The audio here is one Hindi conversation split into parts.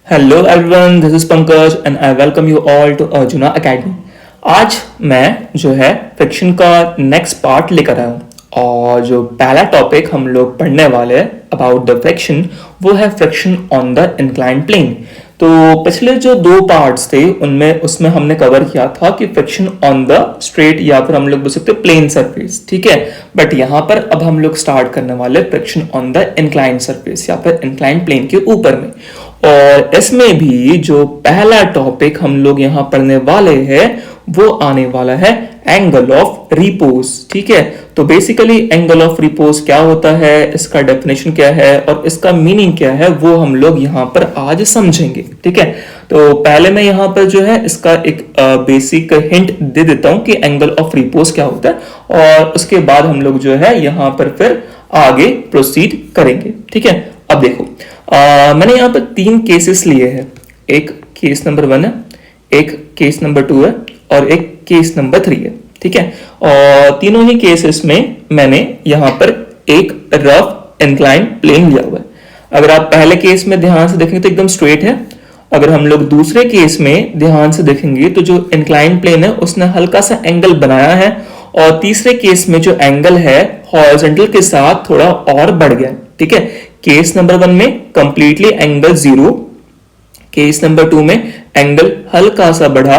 Hello everyone, this is Pankaj and I welcome you all to Arjuna academy. आज मैं जो है फ्रिक्शन का नेक्स्ट पार्ट लेकर आया हूँ और जो पहला टॉपिक हम लोग पढ़ने वाले हैं अबाउट द फ्रिक्शन वो है friction on the inclined plane. तो पिछले जो दो पार्ट्स थे उनमें उसमें हमने कवर किया था कि फ्रिक्शन ऑन द स्ट्रेट या फिर हम लोग बोल सकते हैं प्लेन सरफेस, ठीक है। बट यहाँ पर अब हम लोग स्टार्ट करने वाले friction on the inclined surface या फिर इंक्लाइंड प्लेन के ऊपर में। और इसमें भी जो पहला टॉपिक हम लोग यहाँ पढ़ने वाले हैं वो आने वाला है एंगल ऑफ रिपोज, ठीक है। तो बेसिकली एंगल ऑफ रिपोज क्या होता है, इसका डेफिनेशन क्या है और इसका मीनिंग क्या है वो हम लोग यहाँ पर आज समझेंगे, ठीक है। तो पहले मैं यहाँ पर जो है इसका एक बेसिक हिंट दे देता हूँ कि एंगल ऑफ रिपोज क्या होता है और उसके बाद हम लोग जो है यहाँ पर फिर आगे प्रोसीड करेंगे, ठीक है। अब देखो, मैंने यहाँ पर तीन केसेस लिए हैं। एक केस नंबर 1 है, एक केस नंबर 2 है और एक केस नंबर 3 है, ठीक है। और तीनों ही केसेस में मैंने यहाँ पर एक रफ इंक्लाइन प्लेन लिया हुआ है। अगर आप पहले केस में ध्यान से देखेंगे तो एकदम स्ट्रेट है। अगर हम लोग दूसरे केस में ध्यान से देखेंगे तो जो इंक्लाइन प्लेन है उसने हल्का सा एंगल बनाया है और तीसरे केस में जो एंगल है हॉरिजॉन्टल के साथ थोड़ा और बढ़ गया, ठीक है। केस नंबर 1 में कंप्लीटली एंगल 0, केस नंबर 2 में एंगल हल्का सा बढ़ा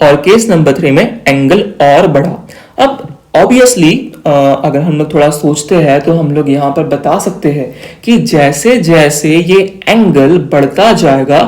और केस नंबर 3 में एंगल और बढ़ा। अब ऑब्वियसली अगर हम लोग थोड़ा सोचते हैं तो हम लोग यहाँ पर बता सकते हैं कि जैसे जैसे ये एंगल बढ़ता जाएगा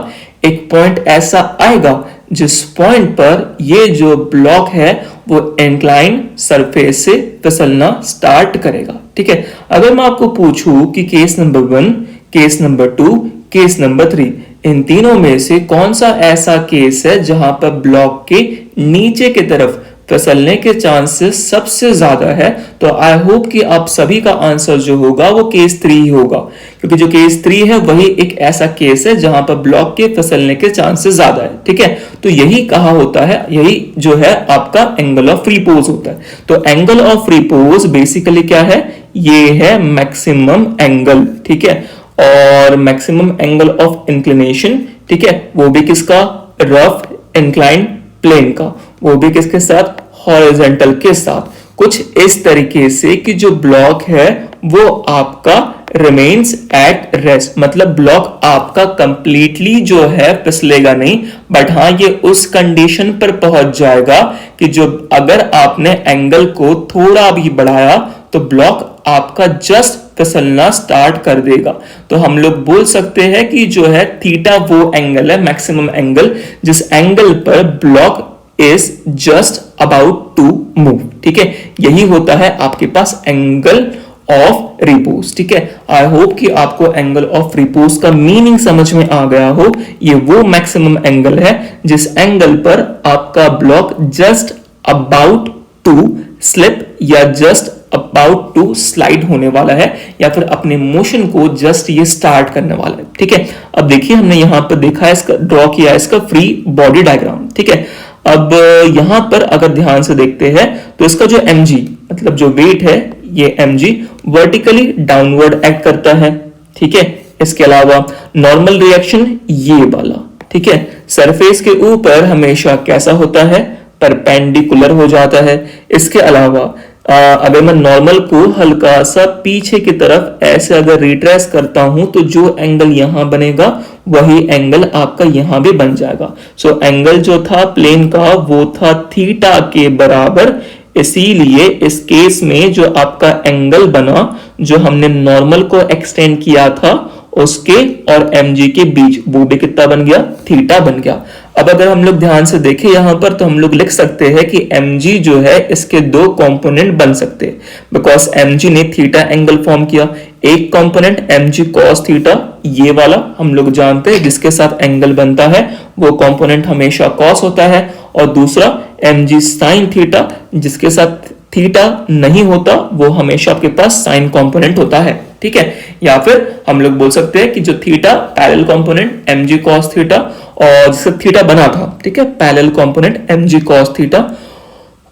एक पॉइंट ऐसा आएगा जिस पॉइंट पर ये जो ब्लॉक है वो इंक्लाइन सरफेस से फिसलना स्टार्ट करेगा, ठीक है। अगर मैं आपको पूछूं कि case number 1, case number 2, case number 3 इन तीनों में से कौन सा ऐसा केस है जहां पर ब्लॉक के नीचे की तरफ फिसलने के चांसेस सबसे ज्यादा है, तो आई होप कि आप सभी का आंसर जो होगा वो केस 3 ही होगा, क्योंकि जो केस 3 है वही एक ऐसा केस है जहां पर ब्लॉक के फिसलने के चांसेस ज्यादा है, ठीक है। तो यही कहा होता है, यही जो है आपका एंगल ऑफ रिपोज होता है। तो एंगल ऑफ रिपोज बेसिकली क्या है, ये है मैक्सिमम एंगल, ठीक है। और मैक्सिमम एंगल ऑफ इंक्लिनेशन, ठीक है, वो भी किसका, रफ इंक्लाइन प्लेन का, वो भी किसके साथ, हॉरिजॉन्टल के साथ। कुछ इस तरीके से कि जो ब्लॉक है वो आपका रिमेन्स एट रेस्ट, मतलब ब्लॉक आपका कंप्लीटली जो है फिसलेगा नहीं, बट हाँ ये उस कंडीशन पर पहुंच जाएगा कि जो अगर आपने एंगल को थोड़ा भी बढ़ाया तो ब्लॉक आपका जस्ट फिसलना स्टार्ट कर देगा। तो हम लोग बोल सकते हैं कि जो है थीटा वो एंगल है, मैक्सिमम एंगल, जिस एंगल पर block is just about to move, ठीक है। यही होता है आपके पास एंगल ऑफ रिपोज, ठीक है। आई होप कि आपको एंगल ऑफ रिपोज का मीनिंग समझ में आ गया हो। ये वो मैक्सिमम एंगल है जिस एंगल पर आपका block just about to slip या जस्ट अबाउट टू स्लाइड होने वाला है या फिर अपने मोशन को जस्ट ये स्टार्ट करने वाला है, ठीक है। अब देखिए हमने यहां पर देखा है, इसका ड्रॉ किया है इसका फ्री बॉडी डायग्राम, ठीक है। अब यहां पर अगर ध्यान से देखते हैं तो इसका जो mg मतलब जो वेट है ये mg वर्टिकली डाउनवर्ड एक्ट करता है, ठीक है। इसके अलावा नॉर्मल रिएक्शन ये वाला, ठीक है, सरफेस के ऊपर हमेशा कैसा होता है, परपेंडिकुलर हो जाता है। इसके अलावा अगर मैं नॉर्मल को हल्का सा पीछे की तरफ ऐसे अगर रिट्रेस करता हूं तो जो एंगल यहां बनेगा वही एंगल आपका यहां भी बन जाएगा। सो एंगल जो था प्लेन का वो था थीटा के बराबर, इसीलिए इस केस में जो आपका एंगल बना, जो हमने नॉर्मल को एक्सटेंड किया था उसके और mg के बीच, वो भी कितना बन गया, थीटा बन गया। अब अगर हम लोग ध्यान से देखें यहां पर तो हम लोग लिख सकते हैं कि mg जो है इसके दो कंपोनेंट बन सकते हैं, बिकॉज mg ने थीटा एंगल फॉर्म किया। एक कंपोनेंट mg cos थीटा, ये वाला हम लोग जानते हैं जिसके साथ एंगल बनता है वो कंपोनेंट हमेशा cos होता है, और दूसरा mg sin थीटा जिसके साथ थीटा नहीं होता वो हमेशा आपके पास साइन कंपोनेंट होता है, ठीक है। या फिर हम लोग बोल सकते हैं कि जो theta parallel component mg cos theta और जिससे थीटा बना था, ठीक है, parallel component mg cos theta,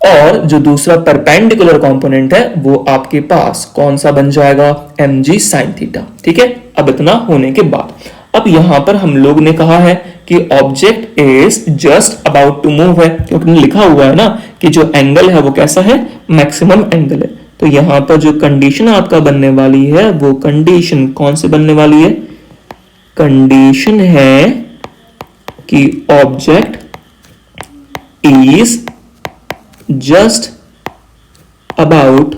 और जो दूसरा परपेंडिकुलर कंपोनेंट है वो आपके पास कौन सा बन जाएगा, mg sin थीटा, ठीक है। अब इतना होने के बाद अब यहां पर हम लोग ने कहा है कि object is just about to move है, क्योंकि लिखा हुआ है ना कि जो एंगल है वो कैसा है, मैक्सिमम एंगल है। तो यहां पर जो कंडीशन आपका बनने वाली है वो कंडीशन कौन सी बनने वाली है, कंडीशन है कि object is just about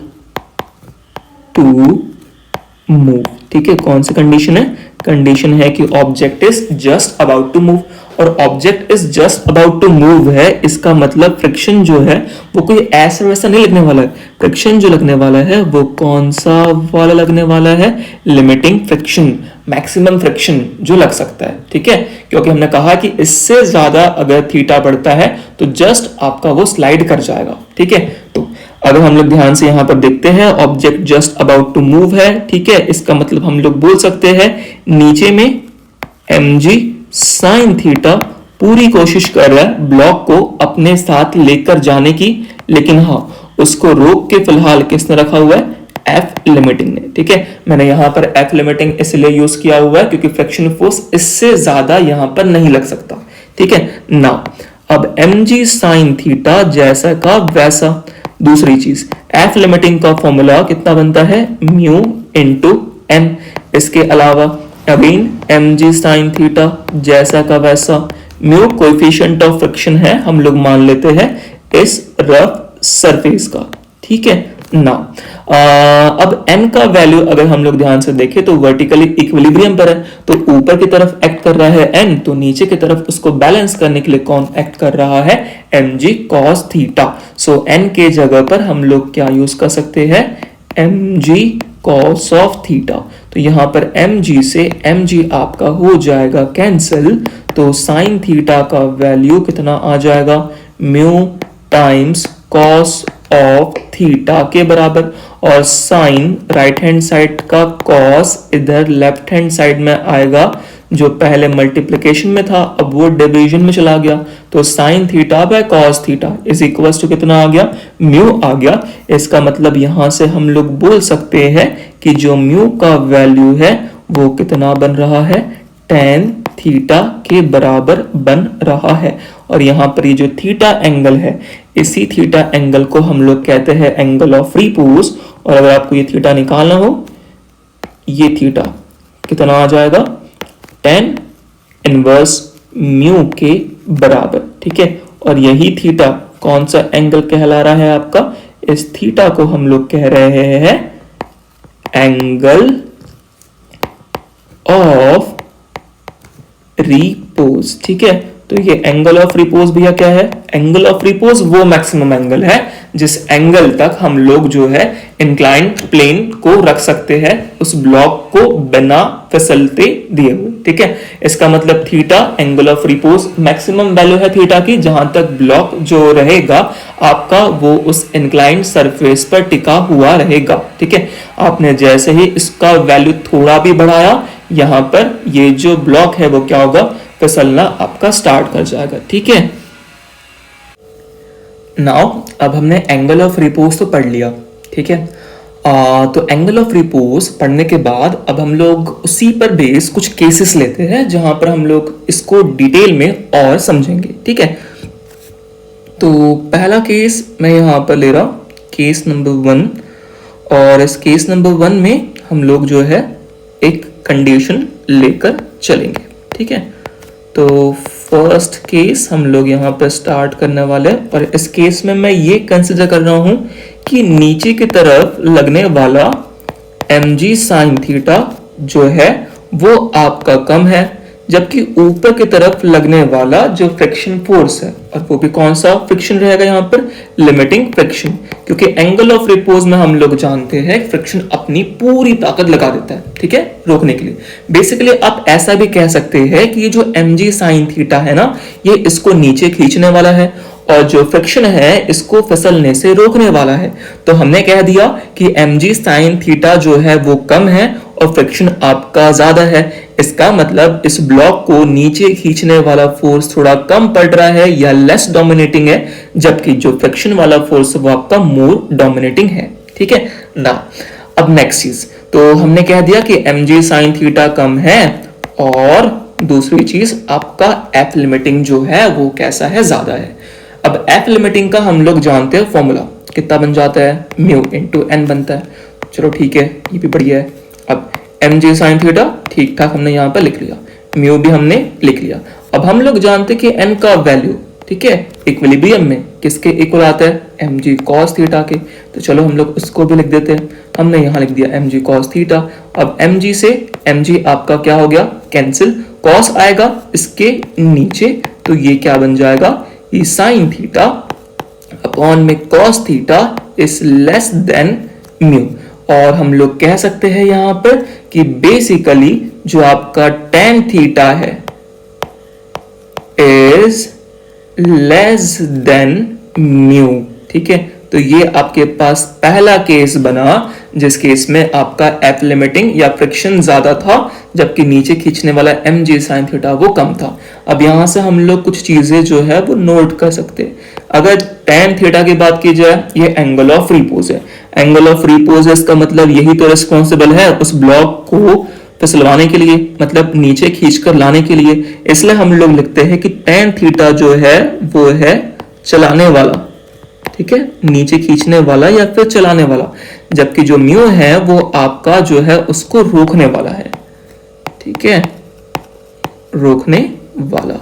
to move. ठीक है, कौन सी कंडीशन है, कंडीशन है कि object is just about to move. और object is just about to move है, इसका मतलब फ्रिक्शन जो है वो कोई ऐसा वैसा नहीं लगने वाला है। फ्रिक्शन जो लगने वाला है वो कौन सा वाला लगने वाला है, लिमिटिंग फ्रिक्शन, मैक्सिमम फ्रिक्शन जो लग सकता है। ठीक है, क्योंकि हमने कहा कि इससे ज्यादा अगर थीटा बढ़ता है तो जस्ट आपका वो स्लाइड कर जाएगा। ठीक है, तो अगर हम लोग ध्यान से यहां पर देखते हैं, object just about to move है। ठीक है, इसका मतलब हम लोग बोल सकते हैं नीचे में mg sin थीटा पूरी कोशिश कर रहा है ब्लॉक को अपने साथ लेकर जाने की, लेकिन हाँ उसको रोक के फिलहाल किसने रखा हुआ है, F लिमिटिंग ने। ठीक है, मैंने यहां पर F लिमिटिंग इसलिए यूज किया हुआ है क्योंकि फ्रिक्शन फोर्स इससे ज्यादा यहां पर नहीं लग सकता। ठीक है ना, अब mg sin थीटा जैसा का वैसा। दूसरी चीज, F लिमिटिंग का फॉर्मूला कितना बनता है, म्यू इंटू m। इसके अलावा अगेन mg sin थीटा जैसा का वैसा, म्यू कोएफिशिएंट ऑफ फ्रिक्शन है, हम लोग मान लेते हैं इस रफ सरफेस का। ठीक है ना, अब m का वैल्यू अगर हम लोग ध्यान से देखें तो वर्टिकली इक्विलिब्रियम पर है, तो ऊपर की तरफ एक्ट कर रहा है n, तो नीचे की तरफ उसको बैलेंस करने के लिए कौन एक्ट कर रहा है, mg cos थीटा। सो n के जगह पर हम लोग क्या यूज कर सकते हैं, mg cos ऑफ थीटा। तो यहां पर mg से mg आपका हो जाएगा कैंसिल, तो sin थीटा का वैल्यू कितना आ जाएगा, mu times cos of theta के बराबर, और साइन राइट हैंड साइड का cos इधर लेफ्ट हैंड साइड में आएगा, जो पहले मल्टीप्लिकेशन में था अब वो डिवीजन में चला गया, तो sine theta by cos theta is equal to कितना आ गया, म्यू आ गया। इसका मतलब यहां से हम लोग बोल सकते हैं कि जो म्यू का वैल्यू है वो कितना बन रहा है, tan थीटा के बराबर बन रहा है। और यहां पर ये जो थीटा एंगल है, इसी थीटा एंगल को हम लोग कहते हैं एंगल ऑफ रिपोज। और अगर आपको ये थीटा निकालना हो, ये थीटा कितना आ जाएगा, tan इनवर्स म्यू के बराबर। ठीक है, और यही थीटा कौन सा एंगल कहला रहा है आपका, इस थीटा को हम लोग कह रहे हैं एंगल ऑफ रिपोज। ठीक है, तो ये एंगल ऑफ रिपोज भैया क्या है, एंगल ऑफ रिपोज वो मैक्सिमम एंगल है जिस एंगल तक हम लोग जो है इंक्लाइंड प्लेन को रख सकते हैं उस ब्लॉक को बिना फिसलते दिए हुए। ठीक है, इसका मतलब theta angle of repose maximum value है थीटा की, जहां तक ब्लॉक जो रहेगा आपका वो उस इंक्लाइंड सरफेस पर टिका हुआ रहेगा। ठीक है, आपने जैसे ही इसका वैल्यू थोड़ा भी बढ़ाया, यहां पर ये जो ब्लॉक है वो क्या होगा, फिसलना आपका स्टार्ट कर जाएगा। ठीक है, नाउ अब हमने एंगल ऑफ रिपोज तो पढ़ लिया। ठीक है, तो एंगल ऑफ रिपोज पढ़ने के बाद अब हम लोग उसी पर बेस कुछ केसेस लेते हैं जहां पर हम लोग इसको डिटेल में और समझेंगे। ठीक है, तो पहला केस मैं यहां पर ले रहा हूं, केस नंबर 1, और इस केस नंबर 1 में हम लोग जो है एक कंडीशन लेकर चलेंगे। ठीक है, तो फर्स्ट केस हम लोग यहाँ पर स्टार्ट करने वाले हैं, और इस केस में मैं ये कंसिडर कर रहा हूं कि नीचे की तरफ लगने वाला mg sin थीटा जो है वो आपका कम है, जबकि ऊपर की तरफ लगने वाला जो फ्रिक्शन फोर्स है, और वो भी कौन सा फ्रिक्शन रहेगा यहाँ पर, लिमिटिंग फ्रिक्शन। क्योंकि एंगल ऑफ रिपोज में हम लोग जानते हैं फ्रिक्शन अपनी पूरी ताकत लगा देता है, ठीक है, रोकने के लिए। बेसिकली आप ऐसा भी कह सकते हैं कि ये जो mg sin थीटा है ना, ये इसको नीचे खींचने वाला है, और जो फ्रिक्शन है इसको फिसलने से रोकने वाला है। तो हमने कह दिया कि mg sin थीटा जो है वो कम है और फ्रिक्शन आपका ज्यादा है। इसका मतलब इस ब्लॉक को नीचे खींचने वाला फोर्स थोड़ा कम पड़ रहा है या लेस डोमिनेटिंग है, जबकि जो फ्रिक्शन वाला फोर्स वो आपका मोर डोमिनेटिंग है। ठीक है ना, अब नेक्स्ट चीज, तो हमने कह दिया कि mg sin थीटा कम है और दूसरी चीज आपका एफ लिमिटिंग जो है वो कैसा है, ज्यादा है। अब एफ लिमिटिंग का हम लोग जानते हैं फॉर्मूला, कितना बन जाता है, म्यू इंटू एन बनता है। चलो ठीक है, ये भी बढ़िया है। अब एम जे साइन थीटा ठीक ठाक हमने यहाँ पर लिख लिया, म्यू भी हमने लिख लिया। अब हम लोग जानते हैं कि एन का वैल्यू, ठीक है, इक्विलिब्रियम में किसके इक्वल आता है, एम जी कॉस थीटा के। तो चलो हम लोग उसको भी लिख देते हैं, हमने यहाँ लिख दिया एम जी कॉस थीटा। अब एम जी से एम जी आपका क्या हो गया, कैंसिल, कॉस आएगा इसके नीचे, तो ये क्या बन जाएगा, ये साइन थीटा अपॉन में cos theta is less than mu. और हम लोग कह सकते हैं यहां पर कि बेसिकली जो आपका tan थीटा है इज लेस देन म्यू, ठीक है। तो ये आपके पास पहला केस बना जिस केस में आपका एफ लिमिटिंग या फ्रिक्शन ज्यादा था, जबकि नीचे खींचने वाला एम जी साइन थीटा वो कम था। अब यहां से हम लोग कुछ चीजें जो है वो नोट कर सकते हैं। अगर tan थीटा की बात की जाए, ये एंगल ऑफ रिपोज है। एंगल ऑफ रिपोज इसका मतलब यही तो रिस्पॉन्सिबल है उस ब्लॉक को फिसलवाने के लिए, मतलब नीचे खींचकर लाने के लिए। इसलिए हम लोग लिखते हैं कि tan थीटा जो है वो है चलाने वाला, ठीक है, नीचे खींचने वाला या फिर चलाने वाला, जबकि जो म्यू है वो आपका जो है उसको रोकने वाला है, ठीक है, रोकने वाला,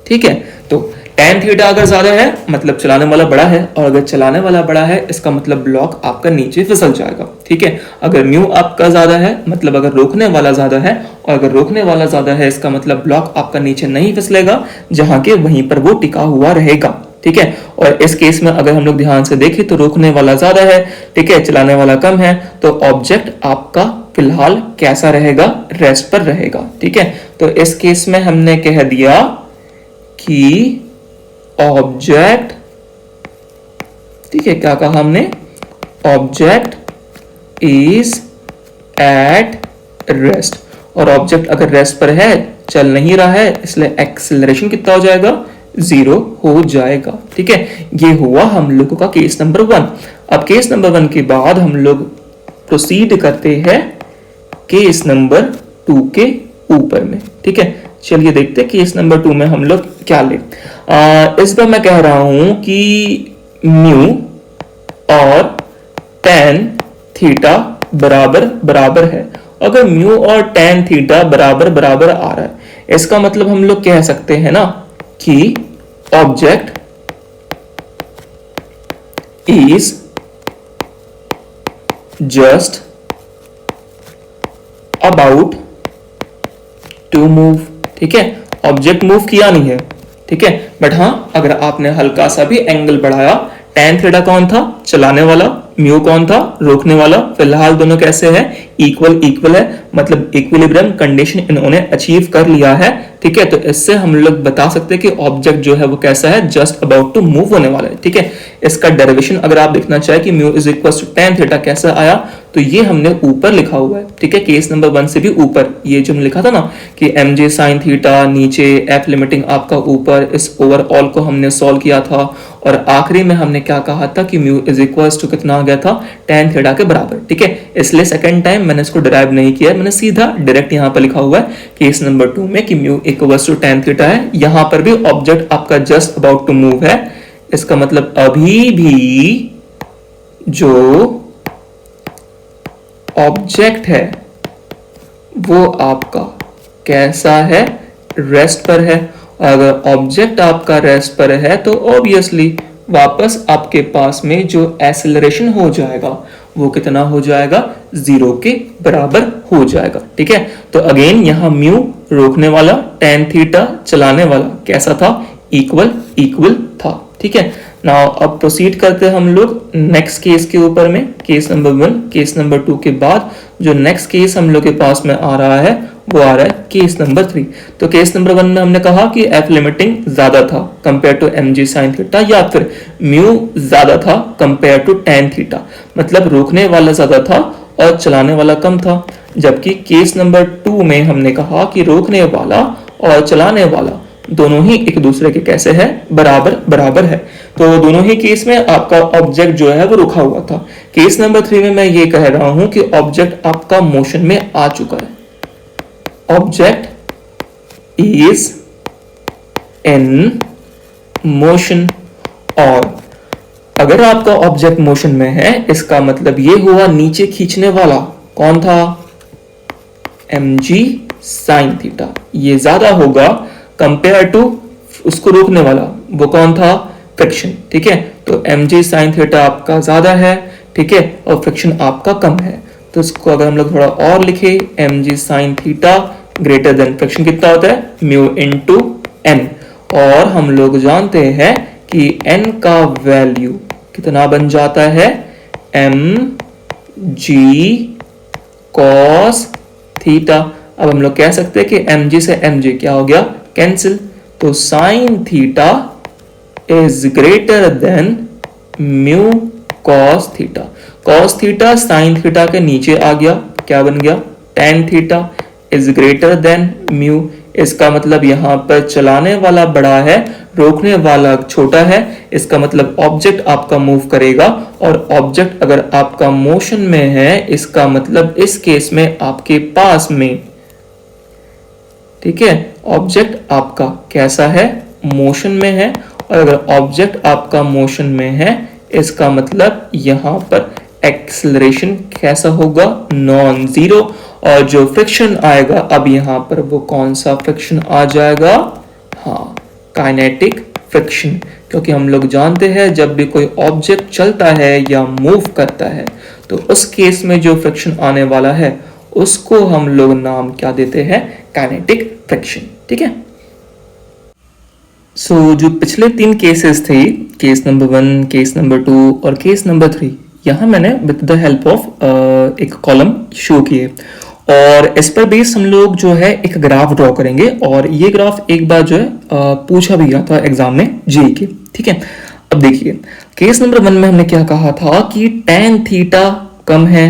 ठीक है। तो tan थीटा अगर ज्यादा है मतलब चलाने वाला बड़ा है, और अगर चलाने वाला बड़ा है इसका मतलब ब्लॉक आपका नीचे फिसल जाएगा, ठीक है। अगर म्यू आपका ज्यादा है मतलब अगर रोकने वाला ज्यादा है, और अगर रोकने वाला ज्यादा है इसका मतलब ब्लॉक आपका नीचे नहीं फिसलेगा, जहां के वहीं पर वो टिका हुआ रहेगा, ठीक है। और इस केस में अगर हम लोग ध्यान से देखें तो रोकने वाला ज्यादा है, ठीक है, चलाने वाला कम है, तो ऑब्जेक्ट आपका फिलहाल कैसा रहेगा, रेस्ट पर रहेगा, ठीक है। तो इस केस में हमने कह दिया कि ऑब्जेक्ट, ठीक है, क्या कहा हमने, ऑब्जेक्ट इज एट रेस्ट। और ऑब्जेक्ट अगर रेस्ट पर है, चल नहीं रहा है, इसलिए एक्सेलरेशन कितना हो जाएगा, 0 हो जाएगा, ठीक है। ये हुआ हम लोगों का केस नंबर 1। अब केस नंबर 1 के बाद हम लोग प्रोसीड करते हैं केस नंबर 2 के ऊपर में, ठीक है। चलिए देखते हैं केस नंबर 2 में हम लोग क्या ले। इस बार मैं कह रहा हूं कि म्यू और tan थीटा बराबर बराबर है। अगर म्यू और tan थीटा बराबर बराबर आ रहा है, इसका मतलब हम लोग कह सकते हैं ना कि object is just about to move, ठीक है। ऑब्जेक्ट मूव किया नहीं है, ठीक है, बट हाँ अगर आपने हल्का सा भी एंगल बढ़ाया, tan थीटा कौन था, चलाने वाला, म्यू कौन था, रोकने वाला, फिलहाल दोनों कैसे हैं, इक्वल इक्वल है, मतलब इक्विलिब्रियम कंडीशन इन्होंने अचीव कर लिया है, ठीक है। तो इससे हम लोग बता सकते हैं कि ऑब्जेक्ट जो है वो कैसा है, जस्ट अबाउट टू मूव होने वाला है, ठीक है। इसका डेरिवेशन अगर आप देखना चाहे कि mu is equal to tan theta कैसा आया, तो ये हमने ऊपर लिखा हुआ है, ठीक है, केस नंबर 1 से भी ऊपर। ये जो हमने लिखा था ना कि एम जे साइन थीटा नीचे, एफ लिमिटिंग आपका ऊपर, इस ओवरऑल को हमने सॉल्व किया था, और आखिरी में हमने क्या कहा था कि म्यू इज इक्वल टू कितना आ गया था, tan थीटा के बराबर, ठीक है। इसलिए सेकंड टाइम मैंने इसको डिराइव नहीं किया, मैंने सीधा डायरेक्ट यहाँ पर लिखा हुआ है केस नंबर 2 में कि mu equal to tan theta है। यहां पर भी ऑब्जेक्ट आपका जस्ट अबाउट टू मूव है, इसका मतलब अभी भी जो ऑब्जेक्ट है वो आपका कैसा है, रेस्ट पर है। अगर ऑब्जेक्ट आपका रेस्ट पर है तो ऑब्वियसली वापस आपके पास में जो एक्सेलरेशन हो जाएगा वो कितना हो जाएगा, 0 के बराबर हो जाएगा, ठीक है। तो अगेन यहां म्यू रोकने वाला, tan थीटा चलाने वाला कैसा था, इक्वल इक्वल था, ठीक है। नाउ अब प्रोसीड करते हैं हम लोग नेक्स्ट केस के ऊपर में, केस नंबर 1, केस नंबर 2 के बाद जो नेक्स्ट केस हम लोग के पास में आ रहा है वो आ रहा है केस नंबर 3। तो केस नंबर 1 में हमने कहा कि एफ लिमिटिंग ज्यादा था compare to m g sine theta, या फिर म्यू ज्यादा था कंपेयर टू tan थीटा, मतलब रोकने वाला ज्यादा था और चलाने वाला कम था। जबकि केस नंबर 2 में हमने कहा कि रोकने वाला और चलाने वाला दोनों ही एक दूसरे के कैसे है, बराबर बराबर है। तो दोनों ही केस में आपका ऑब्जेक्ट जो है वो रुका हुआ था। केस नंबर 3 में मैं ये कह रहा हूं कि ऑब्जेक्ट आपका मोशन में आ चुका है, ऑब्जेक्ट इज इन मोशन। और अगर आपका ऑब्जेक्ट मोशन में है, इसका मतलब ये हुआ नीचे खींचने वाला कौन था, mg sin थीटा, ये ज्यादा होगा कंपेयर टू उसको रोकने वाला, वो कौन था, फ्रिक्शन। ठीक है, तो mg sin थीटा आपका ज्यादा है, ठीक है, और फ्रिक्शन आपका कम है। तो इसको अगर हम लोग थोड़ा और लिखे, mg sin theta greater than friction कितना होता है, म्यू इनटू n। और हम लोग जानते हैं कि n का वैल्यू कितना बन जाता है, mg cos थीटा। अब हम लोग कह सकते हैं कि mg से mg क्या हो गया, कैंसिल। तो sin theta is greater than mu cos theta. cos theta sin theta के नीचे आ गया, क्या बन गया, tan theta is greater than mu. इसका मतलब यहां पर चलाने वाला बड़ा है, रोकने वाला छोटा है। इसका मतलब ऑब्जेक्ट आपका मूव करेगा, और ऑब्जेक्ट अगर आपका मोशन में है, इसका मतलब इस केस में आपके पास में, ठीक है, ऑब्जेक्ट आपका कैसा है, मोशन में है। और अगर ऑब्जेक्ट आपका मोशन में है, इसका मतलब यहां पर एक्सेलरेशन कैसा होगा, नॉन जीरो। और जो फ्रिक्शन आएगा, अब यहां पर वो कौन सा फ्रिक्शन आ जाएगा, हाँ, काइनेटिक फ्रिक्शन। क्योंकि हम लोग जानते हैं जब भी कोई ऑब्जेक्ट चलता है या मूव करता है, तो उस केस में जो फ्रिक्शन आने वाला है उसको हम लोग नाम क्या देते हैं, काइनेटिक फ्रिक्शन। ठीक है, सो जो पिछले 3 केसेस थे, केस नंबर 1, केस नंबर 2 और केस नंबर 3, यहाँ मैंने विद द हेल्प ऑफ एक कॉलम शो किए, और इस पर बेस हम लोग जो है एक ग्राफ ड्रॉ करेंगे। और ये ग्राफ एक बार जो है पूछा भी गया था एग्जाम में जेईई के। ठीक है, अब देखिए केस नंबर 1 में हमने क्या कहा था कि tan थीटा कम है,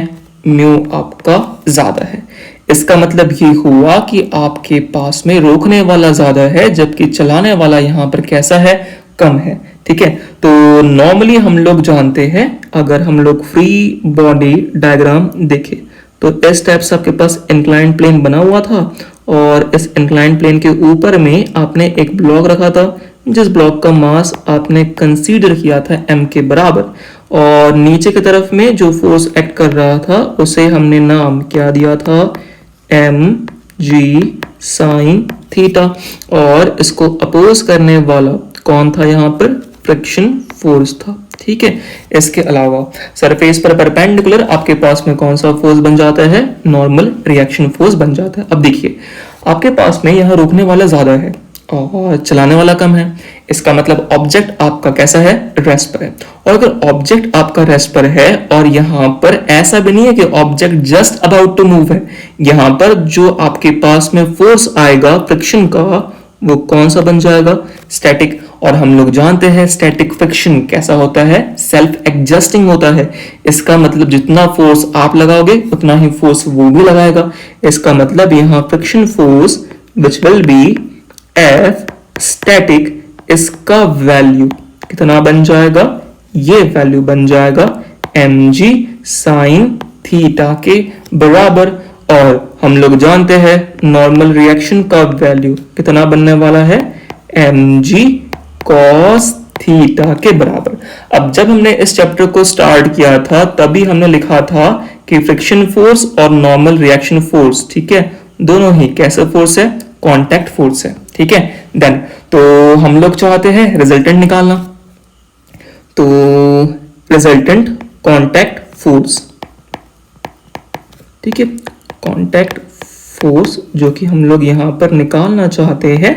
म्यू आपका ज्यादा है। इसका मतलब ये हुआ कि आपके पास में रोकने वाला ज्यादा है, जबकि चलाने वाला यहां पर कैसा है, कम है। ठीक है, तो नॉर्मली हम लोग जानते हैं, अगर हम लोग फ्री बॉडी डायग्राम देखें तो इस टाइप से आपके पास इंक्लाइन प्लेन बना हुआ था, और इस इंक्लाइन प्लेन के ऊपर में आपने एक ब्लॉक रखा था, जिस ब्लॉक का मास आपने कंसीडर किया था m के बराबर, और नीचे की तरफ में जो फोर्स एक्ट कर रहा था उसे हमने नाम क्या दिया था, mg sin थीटा। और इसको अपोज करने वाला कौन था, यहाँ पर फ्रिक्शन फोर्स था। ठीक है, इसके अलावा सरफेस पर परपेंडिकुलर आपके पास में कौन सा फोर्स बन जाता है, नॉर्मल रिएक्शन फोर्स बन जाता है। अब देखिए आपके पास में यहाँ रोकने वाला ज्यादा है और चलाने वाला कम है। इसका मतलब ऑब्जेक्ट आपका कैसा है, रेस्ट पर है। और अगर ऑब्जेक्ट आपका रेस्ट पर है, और यहाँ पर ऐसा भी नहीं है कि object just about to move है, यहाँ पर जो आपके पास में फोर्स आएगा फ्रिक्शन का, वो कौन सा बन जाएगा, स्टैटिक। और हम लोग जानते हैं स्टैटिक फ्रिक्शन कैसा होता है, सेल्फ एडजस्टिंग होता है। इसका मतलब जितना फोर्स आप लगाओगे उतना ही फोर्स वो भी लगाएगा। इसका मतलब यहाँ friction force which will be F static, इसका वैल्यू कितना बन जाएगा, ये वैल्यू बन जाएगा mg sin थीटा के बराबर। और हम लोग जानते हैं नॉर्मल रिएक्शन का वैल्यू कितना बनने वाला है, mg cos थीटा के बराबर। अब जब हमने इस चैप्टर को स्टार्ट किया था तभी हमने लिखा था कि फ्रिक्शन फोर्स और नॉर्मल रिएक्शन फोर्स, ठीक है, दोनों ही कैसे फोर्स है, कांटेक्ट फोर्स है। ठीक है, देन तो हम लोग चाहते हैं रिजल्टेंट निकालना, तो रिजल्टेंट कांटेक्ट फोर्स, ठीक है, कांटेक्ट फोर्स जो कि हम लोग यहां पर निकालना चाहते हैं,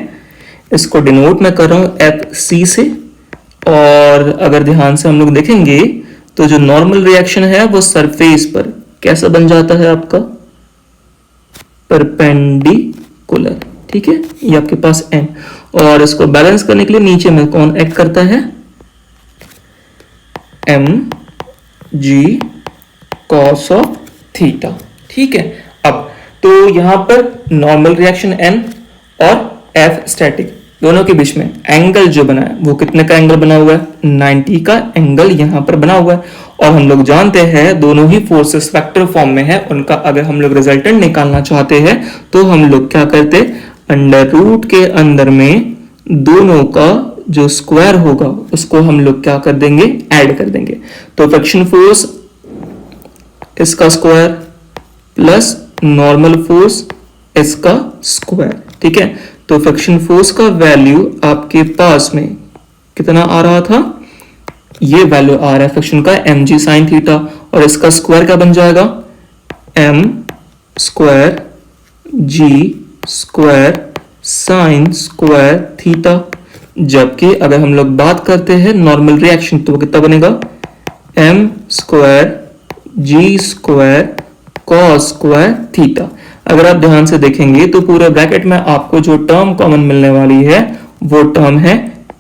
इसको डिनोट मैं कर रहा हूं एफ सी से। और अगर ध्यान से हम लोग देखेंगे तो जो नॉर्मल रिएक्शन है वो सरफेस पर कैसा बन जाता है आपका, परपेंडिकुलर। ठीक है, ये आपके पास n, और इसको बैलेंस करने के लिए नीचे में कौन एक्ट करता है, mg cos ऑफ थीटा। ठीक है, अब तो यहां पर नॉर्मल रिएक्शन n और f स्टैटिक, दोनों के बीच में एंगल जो बना है वो कितने का एंगल बना हुआ है, 90 का एंगल यहाँ पर बना हुआ है। और हम लोग जानते हैं दोनों ही फोर्सेस वेक्टर फॉर्म में है, उनका अगर हम लोग रिजल्टेंट निकालना चाहते हैं तो हम लोग क्या करते, अंडर रूट के अंदर में दोनों का जो स्क्वायर होगा उसको हम लोग क्या कर देंगे, ऐड कर देंगे। तो फ्रिक्शन फोर्स इसका स्क्वायर प्लस नॉर्मल फोर्स इसका स्क्वायर, ठीक है। तो फ्रिक्शन फोर्स का वैल्यू आपके पास में कितना आ रहा था, ये वैल्यू आ रहा है फ्रिक्शन का mg sin थीटा, और इसका स्क्वायर क्या बन जाएगा, m square g square sin square theta. जबकि अगर हम लोग बात करते हैं नॉर्मल रिएक्शन तो वो कितना बनेगा, m square g square cos square theta. अगर आप ध्यान से देखेंगे तो पूरे ब्रैकेट में आपको जो टर्म कॉमन मिलने वाली है वो टर्म है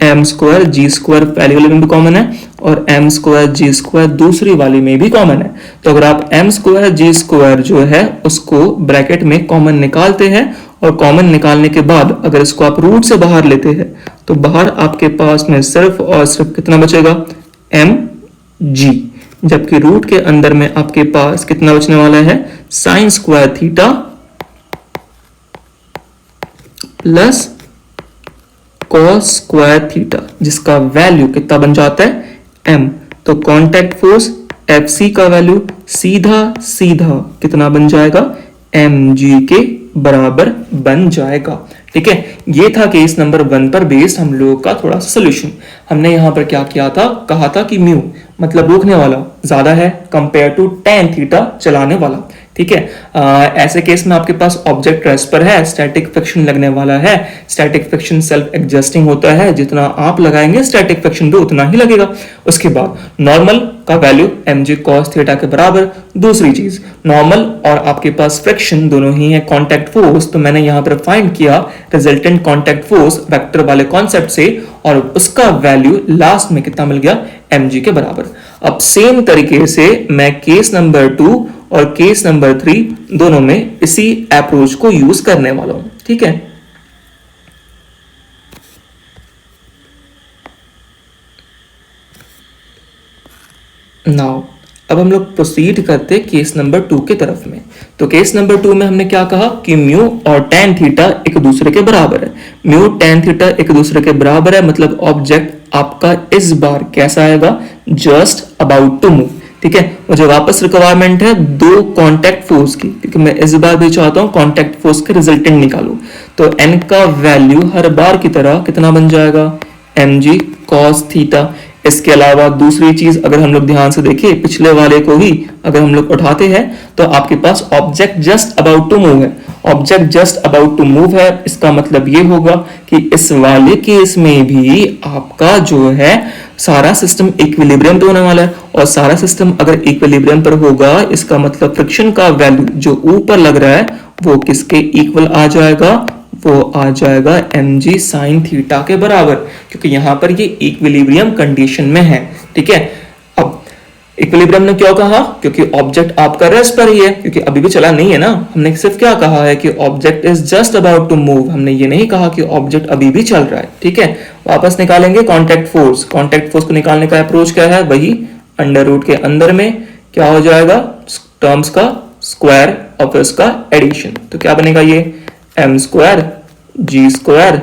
m स्क्वायर जी स्क्वायर, पहली वाले में भी कॉमन है, और m स्क्वायर जी स्क्वायर दूसरी वाली में भी कॉमन है। तो अगर आप m स्क्वायर जी स्क्वायर जो है उसको ब्रैकेट में कॉमन निकालते हैं, और कॉमन निकालने के बाद अगर इसको आप रूट से बाहर लेते हैं तो बाहर आपके पास में सिर्फ और सिर्फ कितना बचेगा, m g, जबकि रूट के अंदर में आपके पास कितना बचने वाला है, sign square theta plus cos square theta, जिसका वैल्यू कितना बन जाता है m। तो कांटेक्ट फोर्स Fc का वैल्यू सीधा सीधा कितना बन जाएगा, mg के बराबर बन जाएगा, ठीक है। ये था केस नंबर 1 पर बेस्ड हम लोगों का थोड़ा सा सोल्यूशन। हमने यहां पर क्या किया था, कहा था कि म्यू मतलब रोकने वाला ज्यादा है कंपेयर टू tan थीटा चलाने वाला, ठीक है। ऐसे केस में आपके पास ऑब्जेक्ट रेस्ट पर है, स्टैटिक फ्रिक्शन लगने वाला है, स्टैटिक फ्रिक्शन सेल्फ एडजस्टिंग होता है, जितना आप लगाएंगे स्टैटिक फ्रिक्शन भी उतना ही लगेगा। उसके बाद नॉर्मल का वैल्यू mg cos थीटा के बराबर। दूसरी चीज, नॉर्मल और आपके पास फ्रिक्शन दोनों ही है कांटेक्ट फोर्स, तो मैंने यहां पर फाइंड किया रिजल्टेंट कांटेक्ट फोर्स वेक्टर वाले कॉन्सेप्ट से, और उसका वैल्यू लास्ट में कितना मिल गया, mg के बराबर। अब सेम तरीके से मैं केस नंबर 2 और केस नंबर 3 दोनों में इसी अप्रोच को यूज करने वाला हूं, ठीक है। नाउ अब हम लोग प्रोसीड करते केस नंबर 2 के तरफ में। तो केस नंबर 2 में हमने क्या कहा कि म्यू और tan थीटा एक दूसरे के बराबर है। म्यू tan थीटा एक दूसरे के बराबर है, मतलब ऑब्जेक्ट आपका इस बार कैसा आएगा, जस्ट अबाउट टू मूव, ठीक है। मुझे वापस रिक्वायरमेंट है दो कांटेक्ट फोर्स की, क्योंकि मैं इस बार भी चाहता हूं कांटेक्ट फोर्स के रिजल्टेंट निकालूं। तो n का वैल्यू हर बार की तरह कितना बन जाएगा, mg cos थीटा। इसके अलावा दूसरी चीज अगर हम लोग ध्यान से देखें, पिछले वाले को ही अगर हम लोग उठाते हैं तो आपके पास object just about to move है। Object just about to move है, इसका मतलब ये होगा कि इस वाले केस में भी आपका जो है सारा सिस्टम इक्विलिब्रियम पे होने वाला है, और सारा सिस्टम अगर इक्विलिब्रियम पर होगा इसका मतलब फ्रिक्शन का वैल्यू जो ऊपर लग रहा है वो किसके इक्वल आ जाएगा, वो आ जाएगा mg sin थीटा के बराबर, क्योंकि यहां पर ये इक्विलिब्रियम कंडीशन में है, ठीक है। अब इक्विलिब्रियम ने क्यों कहा, क्योंकि ऑब्जेक्ट आपका रेस्ट पर ही है, क्योंकि अभी भी चला नहीं है ना। हमने सिर्फ क्या कहा है कि object is just about to move, हमने ये नहीं कहा कि ऑब्जेक्ट अभी भी चल रहा है, ठीक है। वापस निकालेंगे कांटेक्ट फोर्स। कांटेक्ट फोर्स को निकालने का अप्रोच क्या है, वही अंडर रूट के अंदर में क्या हो जाएगा, टर्म्स का स्क्वायर और फिर उसका एडिशन। तो क्या बनेगा, ये m स्क्वायर जी स्क्वायर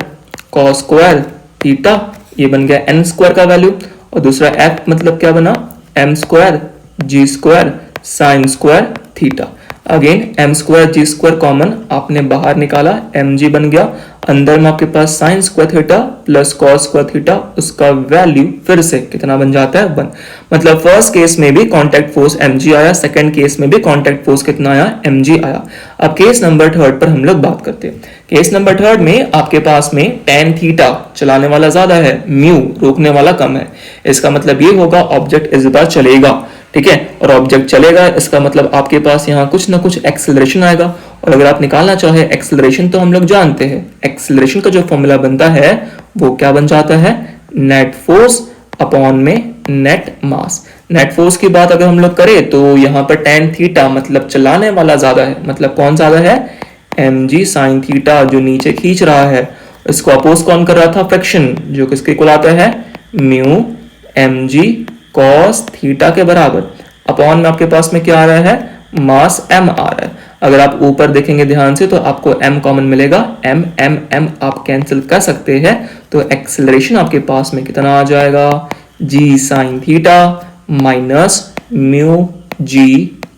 cos स्क्वायर थीटा, ये बन गया n स्क्वायर का वैल्यू, और दूसरा f मतलब क्या बना, m स्क्वायर जी square sine square theta. Again m square जी स्क्वायर कॉमन आपने बाहर निकाला, mg बन गया, अंदर में आपके पास sine square theta plus cos square theta, उसका वैल्यू फिर से कितना बन जाता है 1। मतलब फर्स्ट केस में भी कांटेक्ट फोर्स mg आया, सेकंड केस में भी कांटेक्ट फोर्स कितना आया, mg आया। अब केस नंबर 3 पर हम लोग बात करते हैं। केस नंबर 3 में आपके पास में tan थीटा चलाने वाला ज्यादा है, म्यू रोकने वाला कम है। इसका मतलब ये होगा ऑब्जेक्ट इस बार चलेगा, ठीक है, और ऑब्जेक्ट चलेगा इसका मतलब आपके पास यहाँ कुछ ना कुछ एक्सेलरेशन आएगा। और अगर आप निकालना चाहे एक्सेलरेशन तो हम लोग जानते हैं एक्सेलरेशन का जो फॉर्मूला बनता है वो क्या बन जाता है, नेट फोर्स अपॉन में नेट मास। नेट फोर्स की बात अगर हम लोग करें तो यहाँ पर tan थीटा मतलब चलाने वाला ज्यादा है, मतलब कौन ज्यादा है, mg sin थीटा जो नीचे खींच रहा है, इसको अपोज कौन कर रहा था? फ्रिक्शन, जो किसके इक्वल आता है? Mu m g cos theta के बराबर। अपॉन में आपके पास में क्या आ रहा है? मास m आ रहा है। अगर आप ऊपर देखेंगे ध्यान से तो आपको m कॉमन मिलेगा, m आप कैंसिल कर सकते हैं, तो एक्सेलरेशन आपके पास में कितना आ जाएगा? g sine theta minus mu g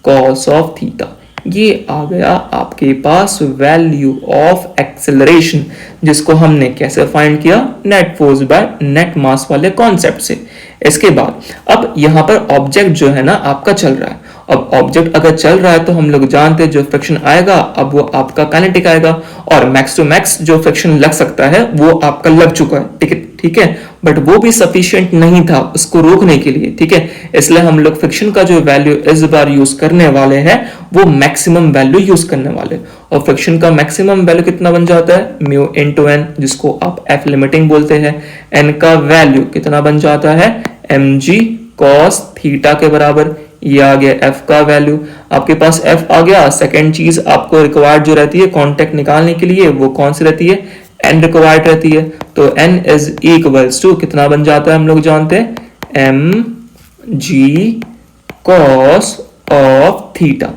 cos of theta. ये आ गया आपके पास वैल्यू ऑफ एक्सेलरेशन, जिसको हमने कैसे फाइंड किया? नेट फोर्स बाय नेट मास वाले कॉन्सेप्ट से। इसके बाद अब यहां पर ऑब्जेक्ट जो है ना आपका चल रहा है। अब ऑब्जेक्ट अगर चल रहा है तो हम लोग जानते हैं जो फ्रिक्शन आएगा अब वो आपका काइनेटिक आएगा, और मैक्स टू मैक्स जो फ्रिक्शन लग सकता है वो आपका लग चुका है, ठीक है, बट वो भी सफिशिएंट नहीं था उसको रोकने के लिए, ठीक है। इसलिए हम लोग फ्रिक्शन का जो वैल्यू इस बार यूज करने वाले हैं वो मैक्सिमम वैल्यू यूज करने वाले, और फ्रिक्शन का मैक्सिमम वैल्यू कितना बन जाता है? म्यू इनटू एन, जिसको आप एफ लिमिटिंग बोलते हैं। एन का वैल्यू कितना बन जाता है? एम जी कॉस थीटा के बराबर। ये आ गया एफ का वैल्यू, आपके पास एफ आ गया। सेकेंड चीज आपको रिक्वायर्ड जो रहती है कॉन्टेक्ट निकालने के लिए वो कौन सी रहती है? एन रिक्वायर्ड रहती है। तो एन इज इक्वल्स टू कितना बन जाता है? हम लोग जानते हैं m g cos of theta.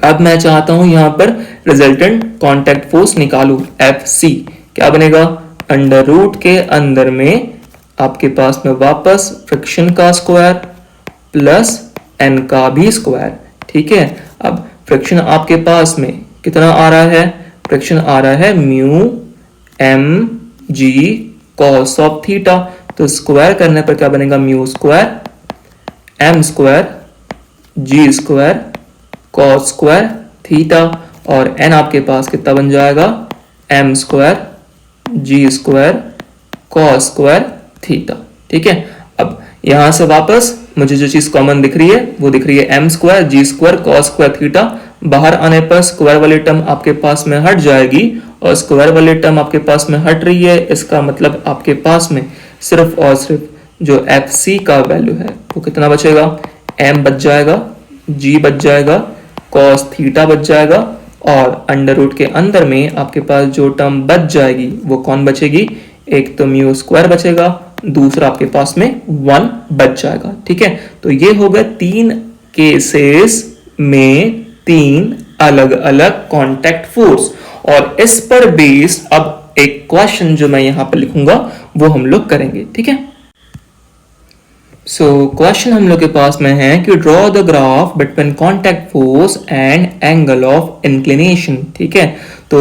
अब मैं चाहता हूं यहां पर रिजल्टेंट कॉन्टेक्ट फोर्स निकालू, एफ सी क्या बनेगा? अंडर रूट के अंदर में आपके पास में वापस फ्रिक्शन का स्क्वायर प्लस एन का भी स्क्वायर, ठीक है। अब फ्रिक्शन आपके पास में कितना आ रहा है? फ्रिक्शन आ रहा है mu m g cos of theta, तो स्क्वायर करने पर क्या बनेगा? म्यू स्क्वायर एम स्क्वायर जी स्क्वायर कॉस स्क्वायर थीटा, और एन आपके पास कितना बन जाएगा? एम स्क्वायर जी स्क्वायर कॉस स्क्वायर थीटा, ठीक है। अब यहां से वापस मुझे जो चीज कॉमन दिख रही है वो दिख रही है एम स्क्वायर जी स्क्वायर कॉस स्क्वायर थीटा। बाहर आने पर स्क्वायर वाली टर्म आपके पास में हट जाएगी, और स्क्वायर वाली टर्म आपके पास में हट रही है, इसका मतलब आपके पास में सिर्फ और सिर्फ जो एफ सी का वैल्यू है वो कितना बचेगा? एम बच जाएगा, जी बच जाएगा, कॉस थीटा बच जाएगा, और अंडर रूट के अंदर में आपके पास जो टर्म बच जाएगी वो कौन बचेगी? एक तो म्यू स्क्वायर बचेगा, दूसरा आपके पास में 1 बच जाएगा, ठीक है। तो ये हो गए 3 केसेस में 3 अलग अलग कांटेक्ट फोर्स, और इस पर बेस्ड अब एक क्वेश्चन जो मैं यहां पर लिखूंगा वो हम लोग करेंगे, ठीक है। सो क्वेश्चन हम लोग के पास में है कि draw the graph between contact force and angle of inclination, ठीक है। तो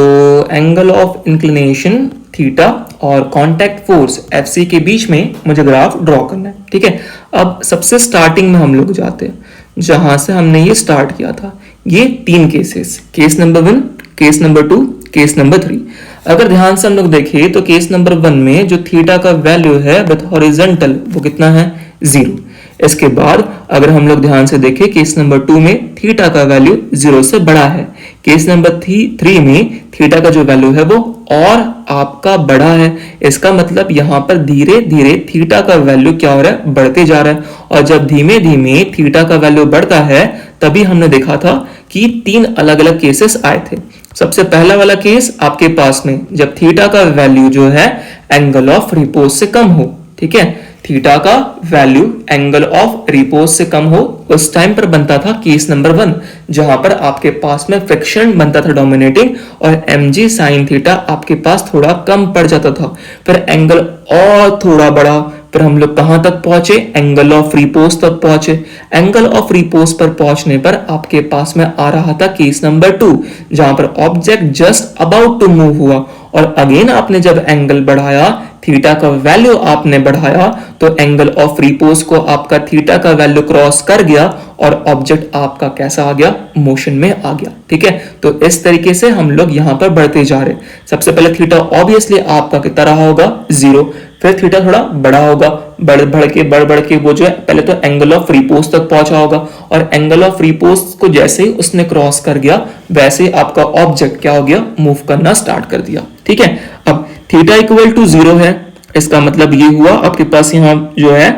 एंगल ऑफ इंक्लिनेशन थीटा और कांटेक्ट फोर्स एफ सी के बीच में मुझे ग्राफ ड्रॉ करना है, ठीक है। अब सबसे स्टार्टिंग में हम लोग जाते हैं जहां से हमने ये स्टार्ट किया था। ये 3 cases, case number 1, case number 2, case number 3। अगर ध्यान से हम लोग देखें तो केस नंबर 1 में जो थीटा का वैल्यू है विद हॉरिजॉन्टल वो कितना है? 0। इसके बाद अगर हम लोग ध्यान से देखें केस नंबर 2 में थीटा का वैल्यू 0 से बड़ा है। केस नंबर 3 में थीटा का जो वैल्यू है वो और आपका बड़ा है। इसका मतलब यहां पर धीरे धीरे थीटा का वैल्यू क्या हो रहा है? बढ़ते जा रहा है। और जब धीमे धीमे थीटा का वैल्यू बढ़ता है तभी हमने देखा था कि 3 अलग अलग केसेस आए थे। सबसे पहला वाला केस आपके पास में जब थीटा का वैल्यू जो है एंगल ऑफ रिपोज से कम हो, ठीक है, थीटा का वैल्यू एंगल ऑफ रिपोज से कम हो, उस टाइम पर बनता था केस नंबर 1 जहां पर आपके पास में फ्रिक्शन बनता था डोमिनेटिंग, और mg sin थीटा आपके पास थोड़ा कम पड़ जाता था। फिर एंगल और थोड़ा बढ़ा, फिर हम लोग कहां तक पहुंचे? एंगल ऑफ रिपोज तक पहुंचे। एंगल ऑफ रिपोज पर पहुंचने पर आपके पास में आ रहा था केस नंबर 2 जहां पर object just about to move हुआ, और अगेन आपने जब एंगल बढ़ाया, थीटा का वैल्यू आपने बढ़ाया, तो एंगल ऑफ रिपोज को आपका थीटा का वैल्यू क्रॉस कर गया और ऑब्जेक्ट आपका कैसा आ गया? मोशन में आ गया, ठीक है। तो इस तरीके से हम लोग यहां पर बढ़ते जा रहे। सबसे पहले थीटा ऑब्वियसली आपका कितना रहा होगा? 0। फिर थीटा थोड़ा बड़ा होगा, बढ़ के वो जो है पहले तो एंगल ऑफ रिपोज तक पहुंचा होगा, और एंगल ऑफ रिपोज को जैसे ही उसने क्रॉस कर गया वैसे ही आपका ऑब्जेक्ट क्या हो गया? मूव करना स्टार्ट कर दिया, ठीक है। अब थीटा इक्वल टू 0 है, इसका मतलब ये हुआ आपके पास यहां जो है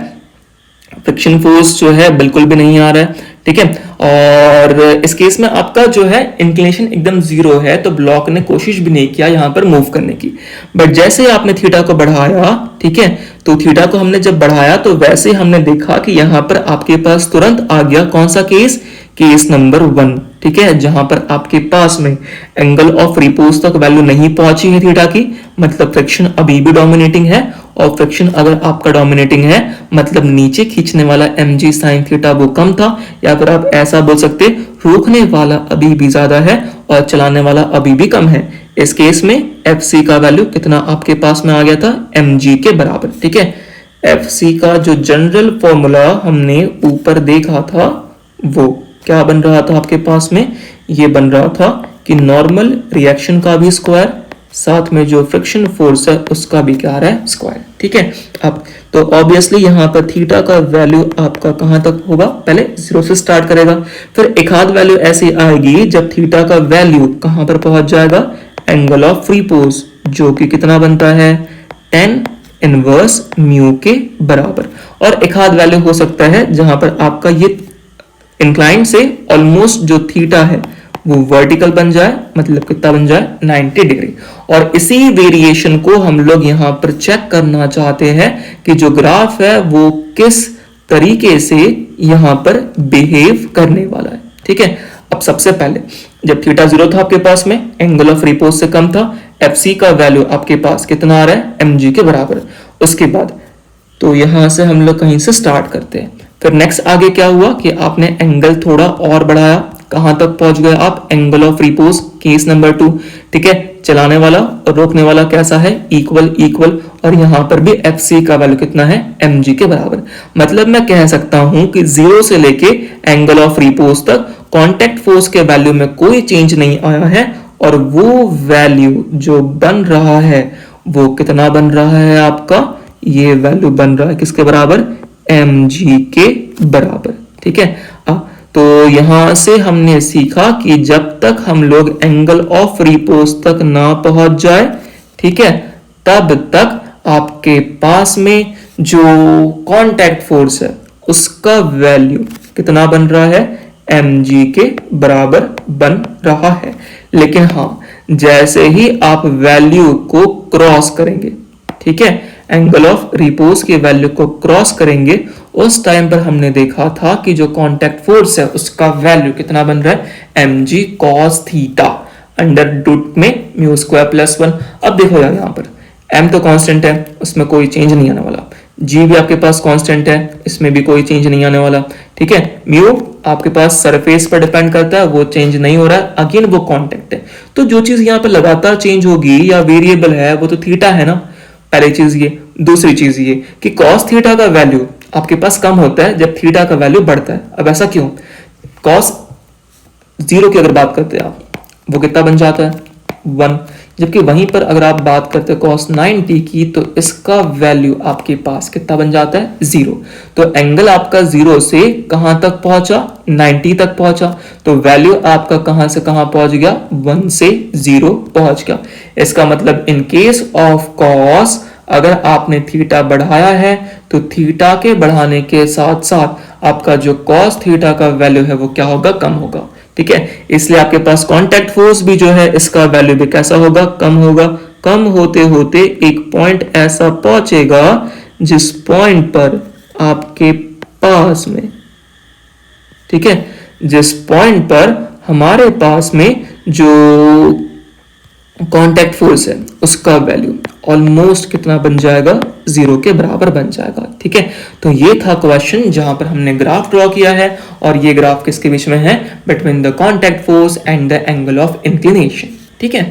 फ्रिक्शन फोर्स जो है बिल्कुल भी नहीं आ रहा है, ठीक है। और इस केस में आपका जो है इंक्लिनेशन एकदम जीरो है, तो ब्लॉक ने कोशिश भी नहीं किया यहां पर मूव करने की। बट जैसे ही आपने थीटा को बढ़ाया, ठीक है, तो थीटा को हमने जब बढ़ाया तो वैसे हमने देखा कि यहां पर आपके पास तुरंत आ गया कौन सा केस, केस नंबर 1, ठीक है, जहां पर आपके पास में एंगल ऑफ रिपोज तक वैल्यू नहीं पहुंची है थीटा की, मतलब फ्रिक्शन अभी भी डोमिनेटिंग है। और फ्रिक्शन अगर आपका डोमिनेटिंग है मतलब नीचे खींचने वाला mg sin थीटा वो कम था, या फिर आप ऐसा बोल सकते रोकने वाला अभी भी ज्यादा है और चलाने वाला अभी भी कम है। इस केस में fc का वैल्यू कितना आपके पास में आ गया था, mg के बराबर, ठीक है। fc का जो जनरल फॉर्मूला हमने ऊपर देखा था वो क्या बन रहा था आपके पास में, ये बन रहा था कि नॉर्मल रिएक्शन का भी स्क्वायर साथ में जो फ्रिक्शन फोर्स है उसका भी क्या आ रहा है, स्क्वायर, ठीक है। अब तो ऑब्वियसली यहां पर थीटा का वैल्यू आपका कहां तक होगा, पहले 0 से स्टार्ट करेगा, फिर एक आध वैल्यू ऐसी आएगी जब थीटा का वैल्यू कहां पर पहुंच जाएगा, एंगल ऑफ रिपोज, जो कि कितना बनता है, tan इनवर्स म्यू के बराबर। और एक आध वैल्यू हो सकता है जहां पर आपका ये इंक्लाइन से ऑलमोस्ट जो थीटा है वो वर्टिकल बन जाए, मतलब कितना बन जाए, 90 डिग्री। और इसी वेरिएशन को हम लोग यहां पर चेक करना चाहते हैं कि जो ग्राफ है वो किस तरीके से यहां पर बिहेव करने वाला है, ठीक है। अब सबसे पहले जब थीटा 0 था आपके पास में, एंगल ऑफ रिपोज से कम था, एफसी का वैल्यू आपके पास कितना आ रहा है, mg के बराबर। उसके बाद तो यहां से हम लोग कहीं से स्टार्ट करते हैं, फिर नेक्स्ट आगे क्या हुआ कि आपने एंगल थोड़ा और बढ़ाया, कहां तक पहुंच गए आप, angle of repose case number 2, ठीक है। चलाने वाला और रोकने वाला कैसा है, इक्वल इक्वल, और यहां पर भी fc का वैल्यू कितना है, mg के बराबर। मतलब मैं कह सकता हूं कि 0 से लेके एंगल ऑफ रिपोज तक कांटेक्ट फोर्स के वैल्यू में कोई चेंज नहीं आया है, और वो वैल्यू जो बन रहा है वो कितना बन रहा है आपका, ये वैल्यू बन रहा है किसके बराबर, mg के बराबर, ठीक है। तो यहां से हमने सीखा कि जब तक हम लोग एंगल ऑफ रिपोज तक ना पहुंच जाए, ठीक है, तब तक आपके पास में जो कांटेक्ट फोर्स है उसका वैल्यू कितना बन रहा है, mg के बराबर बन रहा है। लेकिन हाँ, जैसे ही आप वैल्यू को क्रॉस करेंगे, ठीक है, एंगल ऑफ रिपोज के वैल्यू को क्रॉस करेंगे, उस टाइम पर हमने देखा था कि जो कांटेक्ट फोर्स है उसका वैल्यू कितना बन रहा है, mg cos theta under root में म्यू स्क्वायर प्लस 1। अब देखो यार, यहाँ पर m तो कांस्टेंट है, उसमें कोई चेंज नहीं आने वाला, g भी आपके पास कांस्टेंट है, इसमें भी कोई चेंज नहीं आने वाला, ठीक है। म्यू आपके पास सरफेस पर डिपेंड करता है, वो चेंज नहीं हो रहा है, अगेन वो कांटेक्ट है। तो जो चीज यहाँ पर लगातार चेंज होगी या वेरिएबल है वो तो थीटा है ना, पहली चीज ये। दूसरी चीज ये कि cos थीटा का वैल्यू आपके पास कम होता है जब थीटा का वैल्यू बढ़ता है। अब ऐसा क्यों, cos 0 की अगर बात करते हैं आप, वो कितना बन जाता है, 1, जबकि वहीं पर अगर आप बात करते हैं cos 90 की, तो इसका वैल्यू आपके पास कितना बन जाता है, 0। तो एंगल आपका 0 से कहां तक पहुंचा, 90 तक पहुंचा, तो वैल्यू आपका कहां से कहां पहुंच गया, 1 से 0 पहुंच गया। इसका मतलब इन केस ऑफ cos अगर आपने थीटा बढ़ाया है तो थीटा के बढ़ाने के साथ साथ आपका जो cos थीटा का वैल्यू है वो क्या होगा, कम होगा, ठीक है। इसलिए आपके पास कांटेक्ट फोर्स भी जो है इसका वैल्यू भी कैसा होगा, कम होगा। कम होते होते एक पॉइंट ऐसा पहुंचेगा जिस पॉइंट पर आपके पास में, ठीक है, जिस पॉइंट पर हमारे पास में जो कांटेक्ट फोर्स है उसका वैल्यू ऑलमोस्ट कितना बन जाएगा, 0 के बराबर बन जाएगा, ठीक है। तो ये था क्वेश्चन जहां पर हमने ग्राफ ड्रॉ किया है, और ये ग्राफ किसके बीच में है, between the contact force and the angle of inclination, ठीक है।